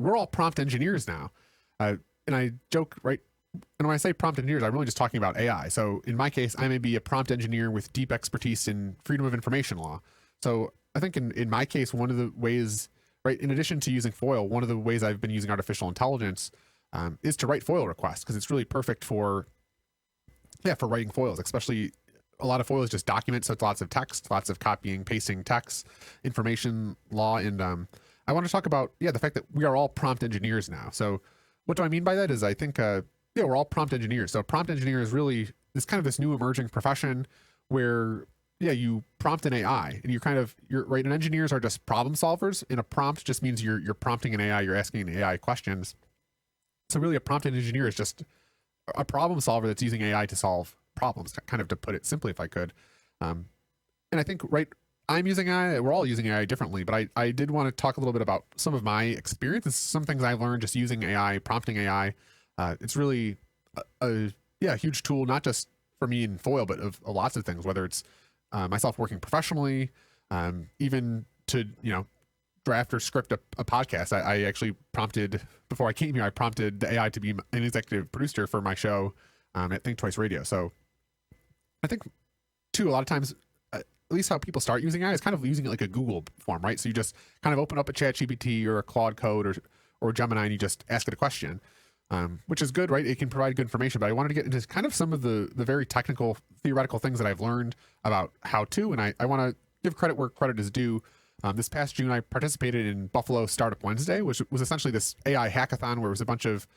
we're all prompt engineers now. And I joke, right? And when I say prompt engineers, I'm really just talking about AI. So in my case, I may be a prompt engineer with deep expertise in freedom of information law. So I think in my case, one of the ways, right, in addition to using FOIL, one of the ways I've been using artificial intelligence is to write FOIL requests, because it's really perfect for writing FOILs. Especially a lot of FOIL is just documents, so it's lots of text, lots of copying, pasting text, information law. And I want to talk about, the fact that we are all prompt engineers now. So what do I mean by that is I think, we're all prompt engineers. So prompt engineer is really this new emerging profession where, you prompt an AI, and you're right. And engineers are just problem solvers. And a prompt just means you're prompting an AI, you're asking an AI questions. So really, a prompt engineer is just a problem solver that's using AI to solve problems, kind of, to put it simply, if I could. And I think, right, I'm using AI, we're all using AI differently, but I did want to talk a little bit about some of my experiences, some things I've learned just using AI, prompting AI. It's really a huge tool, not just for me in FOIL, but of lots of things, whether it's myself working professionally, even to, draft or script a podcast. I actually prompted, before I came here, I prompted the AI to be an executive producer for my show at Think Twice Radio. So I think, too, a lot of times, at least how people start using AI is kind of using it like a Google form, right? So you just kind of open up a ChatGPT or a Claude Code or Gemini, and you just ask it a question, which is good, right? It can provide good information. But I wanted to get into kind of some of the very technical, theoretical things that I've learned about how to, and I want to give credit where credit is due. This past June, I participated in Buffalo Startup Wednesday, which was essentially this AI hackathon where it was a bunch of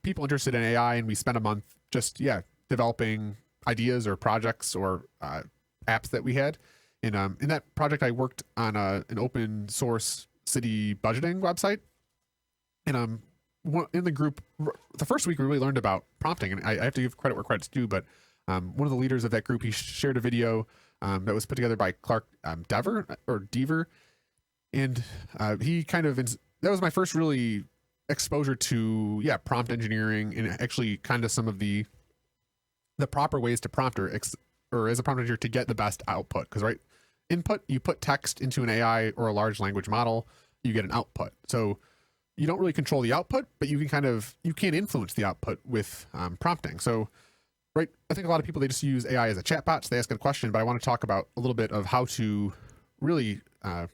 people interested in AI, and we spent a month just, developing ideas or projects or apps that we had. And in that project, I worked on an open source city budgeting website. And in the group, the first week we really learned about prompting, and I have to give credit where credit's due, but one of the leaders of that group, he shared a video that was put together by Clark Dever. And he kind of, that was my first really exposure to, prompt engineering, and actually kind of some of the proper ways to prompt or as a prompt engineer to get the best output. Because, right, input, you put text into an AI or a large language model, you get an output. So you don't really control the output, but you can influence the output with prompting. So, right, I think a lot of people, they just use AI as a chatbot, so they ask it a question, but I want to talk about a little bit of how to really how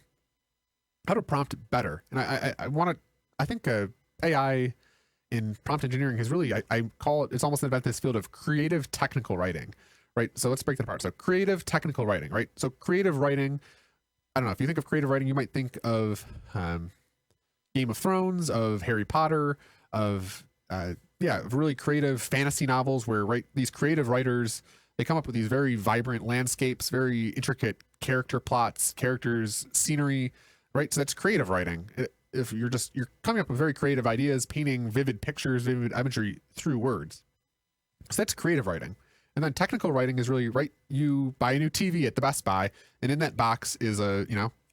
to prompt better. And I think AI in prompt engineering has really, I call it, it's almost about this field of creative technical writing, right? So let's break that apart. So creative technical writing, right? So creative writing, I don't know, if you think of creative writing, you might think of Game of Thrones, of Harry Potter, of really creative fantasy novels where, right, these creative writers, they come up with these very vibrant landscapes, very intricate character plots, characters, scenery, right? So that's creative writing. If you're coming up with very creative ideas, painting vivid pictures, vivid imagery through words. So that's creative writing. And then technical writing is really, right, you buy a new TV at the Best Buy, and in that box is a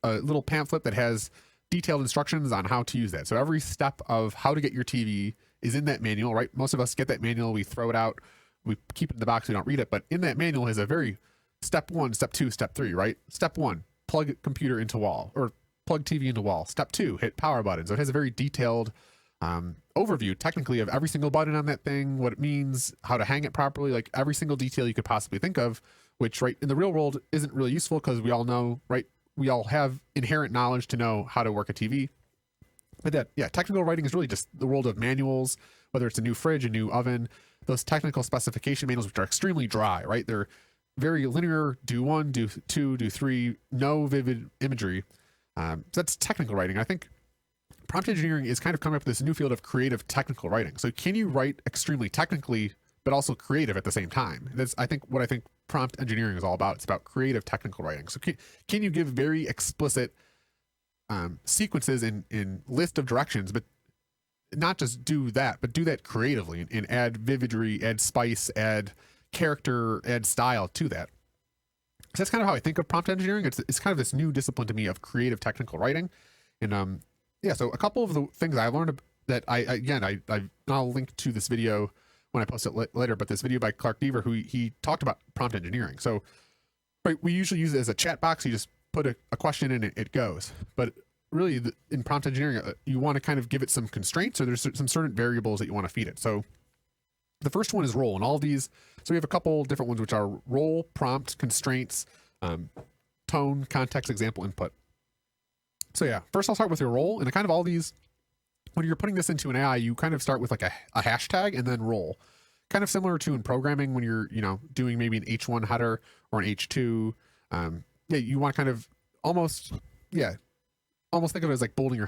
little pamphlet that has detailed instructions on how to use that. So every step of how to get your TV is in that manual, right? Most of us get that manual, we throw it out, we keep it in the box, we don't read it, but in that manual is a very step 1, step 2, step 3, right? Step 1, plug computer into wall, or plug TV into wall. Step 2, hit power button. So it has a very detailed overview technically of every single button on that thing, what it means, how to hang it properly, like every single detail you could possibly think of, which, right, in the real world isn't really useful because we all know, right, we all have inherent knowledge to know how to work a TV. But that, technical writing is really just the world of manuals, whether it's a new fridge, a new oven, those technical specification manuals, which are extremely dry, right? They're very linear, do 1, do 2, do 3, no vivid imagery. So that's technical writing. I think prompt engineering is kind of coming up with this new field of creative technical writing. So can you write extremely technically, but also creative at the same time? That's, I think, what I think prompt engineering is all about. It's about creative technical writing. So can you give very explicit sequences in list of directions, but not just do that, but do that creatively and add vividry, add spice, add character, add style to that. So that's kind of how I think of prompt engineering. It's kind of this new discipline to me of creative technical writing. And so a couple of the things I learned that I'll link to this video when I post it later, but this video by Clark Dever, who he talked about prompt engineering. So, right, we usually use it as a chat box. You just put a question in, it goes. But really in prompt engineering, you want to kind of give it some constraints, or there's some certain variables that you want to feed it. So the first one is role, and all of these. So we have a couple different ones, which are role, prompt, constraints, tone, context, example, input. So yeah, first I'll start with your role, and kind of all these. When you're putting this into an AI, you kind of start with like a hashtag and then role. Kind of similar to in programming when you're, doing maybe an H1 header or an H2. You want to kind of almost think of it as like bolding your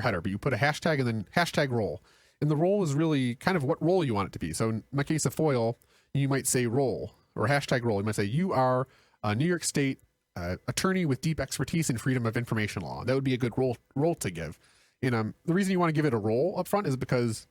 header, but you put a hashtag and then hashtag role. And the role is really kind of what role you want it to be. So in my case of FOIL, you might say role or hashtag role. You might say you are a New York State attorney with deep expertise in freedom of information law. That would be a good role to give. And the reason you want to give it a role up front is because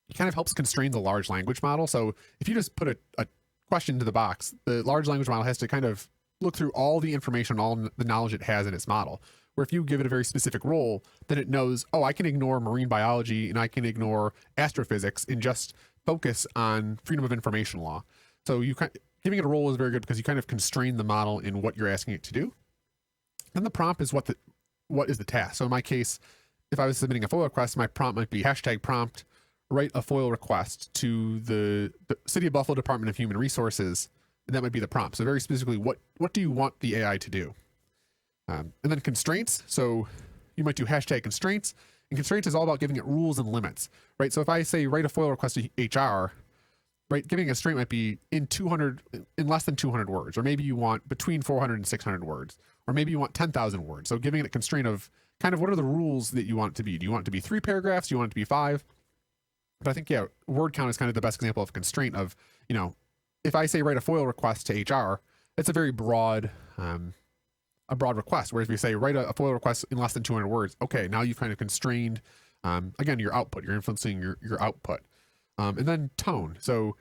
it kind of helps constrain the large language model. So if you just put a question into the box, the large language model has to kind of look through all the information, all the knowledge it has in its model. Where if you give it a very specific role, then it knows, oh, I can ignore marine biology and I can ignore astrophysics and just focus on freedom of information law. So giving it a role is very good because you kind of constrain the model in what you're asking it to do. Then the prompt is what is the task. So in my case, if I was submitting a FOIL request, my prompt might be hashtag prompt, write a FOIL request to the City of Buffalo Department of Human Resources. And that might be the prompt. So very specifically, what do you want the AI to do? And then constraints. So you might do hashtag constraints. And constraints is all about giving it rules and limits, right? So if I say write a FOIL request to HR, right, giving a constraint might be in less than 200 words, or maybe you want between 400 and 600 words, or maybe you want 10,000 words. So giving it a constraint of kind of what are the rules that you want it to be? Do you want it to be 3 paragraphs? Do you want it to be 5? But I think, word count is kind of the best example of constraint of, if I say write a FOIL request to HR, it's a very broad request. Whereas if you say write a FOIL request in less than 200 words, okay, now you've kind of constrained, again, your output. You're influencing your output. And then tone. So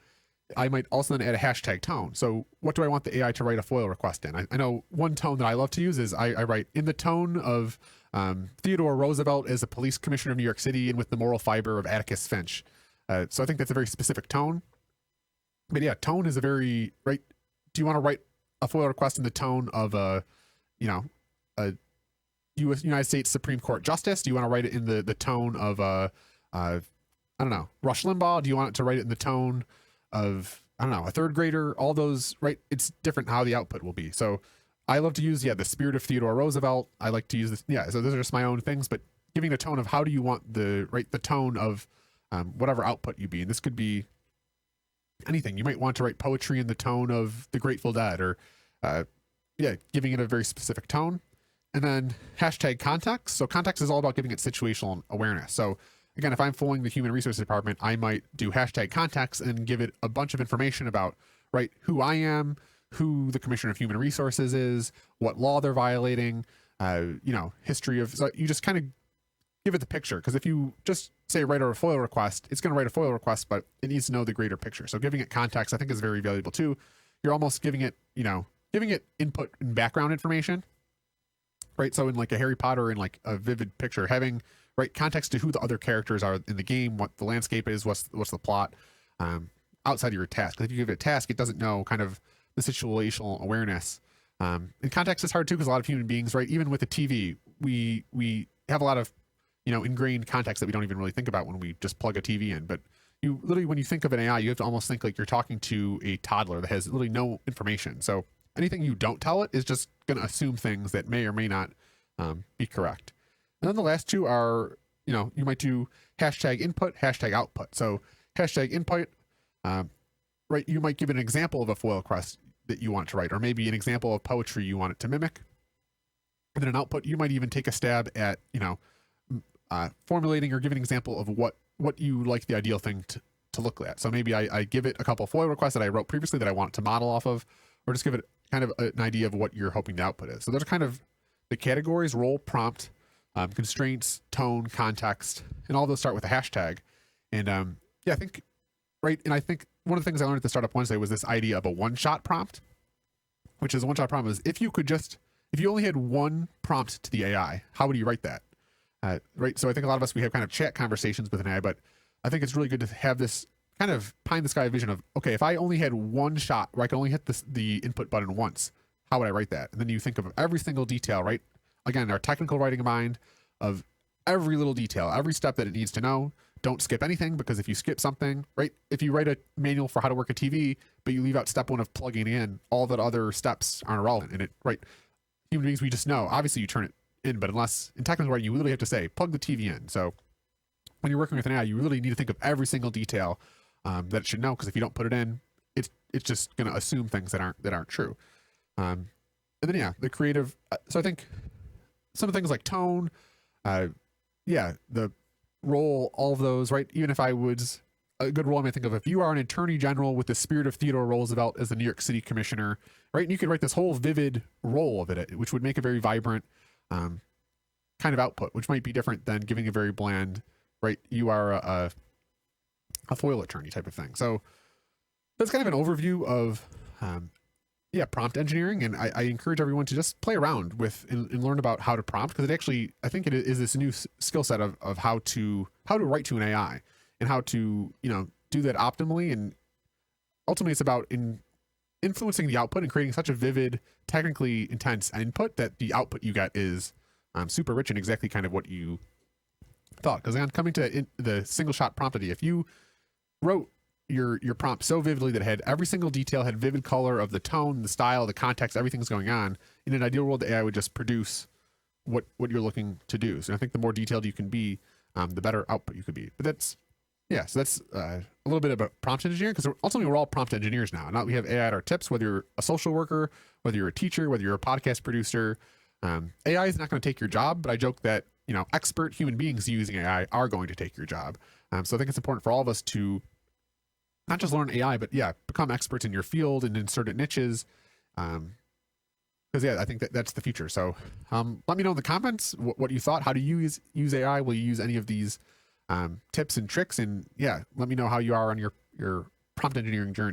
I might also then add a hashtag tone. So what do I want the AI to write a FOIL request in? I know one tone that I love to use is I write in the tone of Theodore Roosevelt as a police commissioner of New York City and with the moral fiber of Atticus Finch. So I think that's a very specific tone. But yeah, tone is a very, right? Do you want to write a FOIL request in the tone of a United States Supreme Court justice? Do you want to write it in the tone of I don't know, Rush Limbaugh? Do you want it to write it in the tone of, I don't know, a third grader? All those, right? It's different how the output will be. So I love to use, the spirit of Theodore Roosevelt. I like to use this. Yeah. So those are just my own things, but giving a tone of how do you want the tone of whatever output you be. And this could be anything. You might want to write poetry in the tone of the Grateful Dead, or giving it a very specific tone. And then hashtag context. So context is all about giving it situational awareness. So again, if I'm following the Human Resources Department, I might do hashtag context and give it a bunch of information about, right, who I am, who the Commissioner of Human Resources is, what law they're violating, history of. So you just kind of give it the picture, because if you just say write a FOIL request, it's going to write a FOIL request, but it needs to know the greater picture. So giving it context, I think, is very valuable too. You're almost giving it input and background information, right? So in like a Harry Potter, in like a vivid picture, having context to who the other characters are in the game, what the landscape is, what's the plot, outside of your task. If you give it a task, it doesn't know kind of the situational awareness. And context is hard too, because a lot of human beings, right, even with a TV, we have a lot of ingrained context that we don't even really think about when we just plug a TV in. But you literally, when you think of an AI, you have to almost think like you're talking to a toddler that has literally no information. So anything you don't tell it is just going to assume things that may or may not be correct. And then the last two are, you might do hashtag input, hashtag output. So hashtag input, you might give an example of a FOIL request that you want to write, or maybe an example of poetry you want it to mimic. And then an output, you might even take a stab at, formulating or giving an example of what you like the ideal thing to look at. So maybe I give it a couple of FOIL requests that I wrote previously that I want it to model off of, or just give it kind of an idea of what you're hoping the output is. So those are kind of the categories: role, prompt, constraints, tone, context, and all those start with a hashtag. And I think, and I think one of the things I learned at the Startup Wednesday was this idea of a one-shot prompt, which is a one-shot prompt is if you only had one prompt to the AI, how would you write that? So I think a lot of us, we have kind of chat conversations with an AI, but I think it's really good to have this kind of pie in the sky vision of, okay, if I only had one shot where I could only hit the input button once, how would I write that? And then you think of every single detail, right? again, our technical writing mind of every little detail, every step that it needs to know. Don't skip anything, because if you skip something, right? If you write a manual for how to work a TV, but you leave out step 1 of plugging in, all the other steps aren't relevant. And it, right? Human beings, we just know, obviously you turn it in, but unless in technical writing, you literally have to say, plug the TV in. So when you're working with an AI, you really need to think of every single detail that it should know, because if you don't put it in, it's just going to assume things that aren't true. And then yeah, the creative. So I think some of things like tone, the role, all of those, right? Even if I was a good role, I may think of, if you are an attorney general with the spirit of Theodore Roosevelt as the New York City commissioner, right? And you could write this whole vivid role of it, which would make a very vibrant kind of output, which might be different than giving a very bland, right? You are a FOIL attorney type of thing. So that's kind of an overview of prompt engineering, and I encourage everyone to just play around with and learn about how to prompt, because it actually, I think it is this new skill set of how to write to an AI and how to do that optimally. And ultimately, it's about influencing the output and creating such a vivid, technically intense input that the output you get is super rich and exactly kind of what you thought. Because coming to the single shot prompt idea, if you wrote your prompt so vividly that it had every single detail, had vivid color of the tone, the style, the context, everything's going on, in an ideal world, the AI would just produce what you're looking to do. So I think the more detailed you can be, the better output you could be. But that's a little bit about prompt engineering, because ultimately we're all prompt engineers now. Now we have AI at our tips, whether you're a social worker, whether you're a teacher, whether you're a podcast producer. AI is not going to take your job, but I joke that expert human beings using AI are going to take your job. So I think it's important for all of us to not just learn AI, but become experts in your field and in certain niches. Because I think that's the future. So let me know in the comments what you thought. How do you use AI? Will you use any of these tips and tricks? And let me know how you are on your prompt engineering journey.